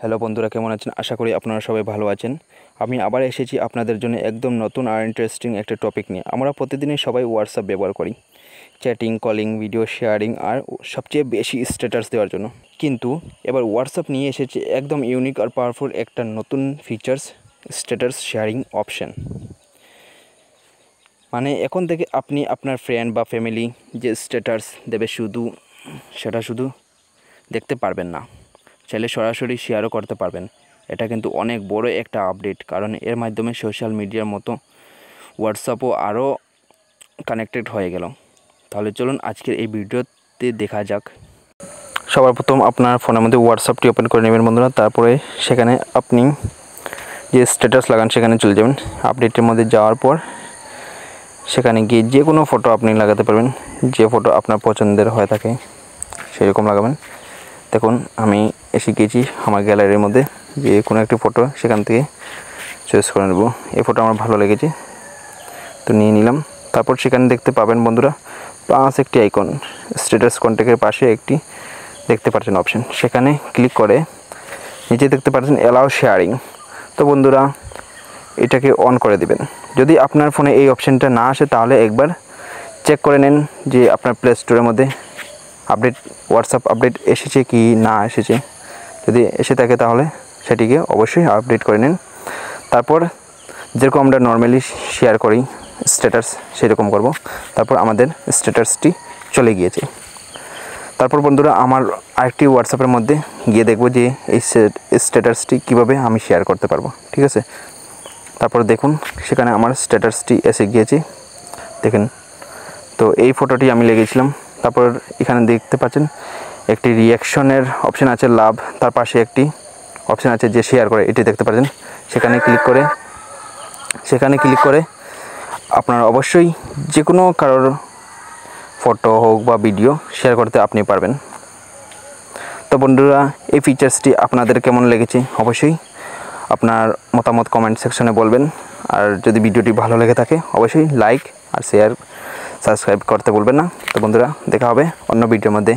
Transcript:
Hello বন্ধুরা, কেমন আছেন? আশা করি আপনারা সবাই ভালো আছেন। আমি আবার এসেছি আপনাদের জন্য একদম নতুন আর ইন্টারেস্টিং একটা টপিক নিয়ে। আমরা প্রতিদিনই সবাই হোয়াটসঅ্যাপ ব্যবহার করি চ্যাটিং, কলিং, ভিডিও শেয়ারিং আর সবচেয়ে বেশি স্ট্যাটাস দেওয়ার জন্য। কিন্তু এবার হোয়াটসঅ্যাপ নিয়ে এসেছে একদম ইউনিক আর পাওয়ারফুল একটা নতুন ফিচার্স, স্ট্যাটাস শেয়ারিং অপশন। মানে এখন থেকে আপনি আপনার ফ্রেন্ড বা ফ্যামিলি যে স্ট্যাটাস দেবে সেটা শুধু দেখতে পারবেন না, চাইলে সরাসরি শেয়ারও করতে পারবেন। এটা কিন্তু অনেক বড় একটা আপডেট, কারণ এর মাধ্যমে সোশ্যাল মিডিয়ার মতো হোয়াটসঅ্যাপও আরও কানেক্টেড হয়ে গেল। তাহলে চলুন আজকের এই ভিডিওতে দেখা যাক। সবার প্রথম আপনার ফোনের মধ্যে হোয়াটসঅ্যাপটি ওপেন করে নেবেন বন্ধুরা। তারপরে সেখানে আপনি যে স্ট্যাটাস লাগান সেখানে চলে যাবেন। আপডেটের মধ্যে যাওয়ার পর সেখানে গিয়ে যে কোনো ফটো আপনি লাগাতে পারবেন, যে ফটো আপনার পছন্দের হয়ে থাকে সেরকম লাগাবেন। দেখুন আমি এসে গিয়েছি আমার গ্যালারির মধ্যে, যে কোনো একটি ফটো সেখান থেকে চয়েস করে নেব। এই ফটো আমার ভালো লেগেছে তো নিয়ে নিলাম। তারপর সেখানে দেখতে পাবেন বন্ধুরা প্লাস একটি আইকন, স্ট্যাটাস কন্ট্যাক্টের পাশে একটি দেখতে পাচ্ছেন অপশন। সেখানে ক্লিক করে নিচে দেখতে পাচ্ছেন অ্যালাউ শেয়ারিং। তো বন্ধুরা এটাকে অন করে দিবেন। যদি আপনার ফোনে এই অপশানটা না আসে তাহলে একবার চেক করে নেন যে আপনার প্লে স্টোরের মধ্যে আপডেট, হোয়াটসঅ্যাপ আপডেট এসেছে কি না এসেছে। যদি এসে থাকে তাহলে সেটিকে অবশ্যই আপডেট করে নিন। তারপর যেরকম আমরা নর্মালি শেয়ার করি স্ট্যাটাস সেরকম করব। তারপর আমাদের স্ট্যাটাসটি চলে গিয়েছে। তারপর বন্ধুরা আমার আরেকটি হোয়াটসঅ্যাপের মধ্যে গিয়ে দেখব যে এই স্ট্যাটাসটি কীভাবে আমি শেয়ার করতে পারবো। ঠিক আছে, তারপর দেখুন সেখানে আমার স্ট্যাটাসটি এসে গিয়েছে, দেখেন। তো এই ফটোটি আমি লেগেছিলাম। তারপর এখানে দেখতে পাচ্ছেন একটি রিয়াকশনের অপশান আছে, লাভ, তার পাশে একটি অপশান আছে যে শেয়ার করে, এটি দেখতে পাচ্ছেন। সেখানে ক্লিক করে আপনারা অবশ্যই যে কোনো কারোর ফটো হোক বা ভিডিও শেয়ার করতে আপনি পারবেন। তো বন্ধুরা এই ফিচার্সটি আপনাদের কেমন লেগেছে অবশ্যই আপনার মতামত কমেন্ট সেকশনে বলবেন। আর যদি ভিডিওটি ভালো লেগে থাকে অবশ্যই লাইক আর শেয়ার, সাবস্ক্রাইব করতে বলবেন না। তো বন্ধুরা দেখা হবে অন্য ভিডিওর মধ্যে।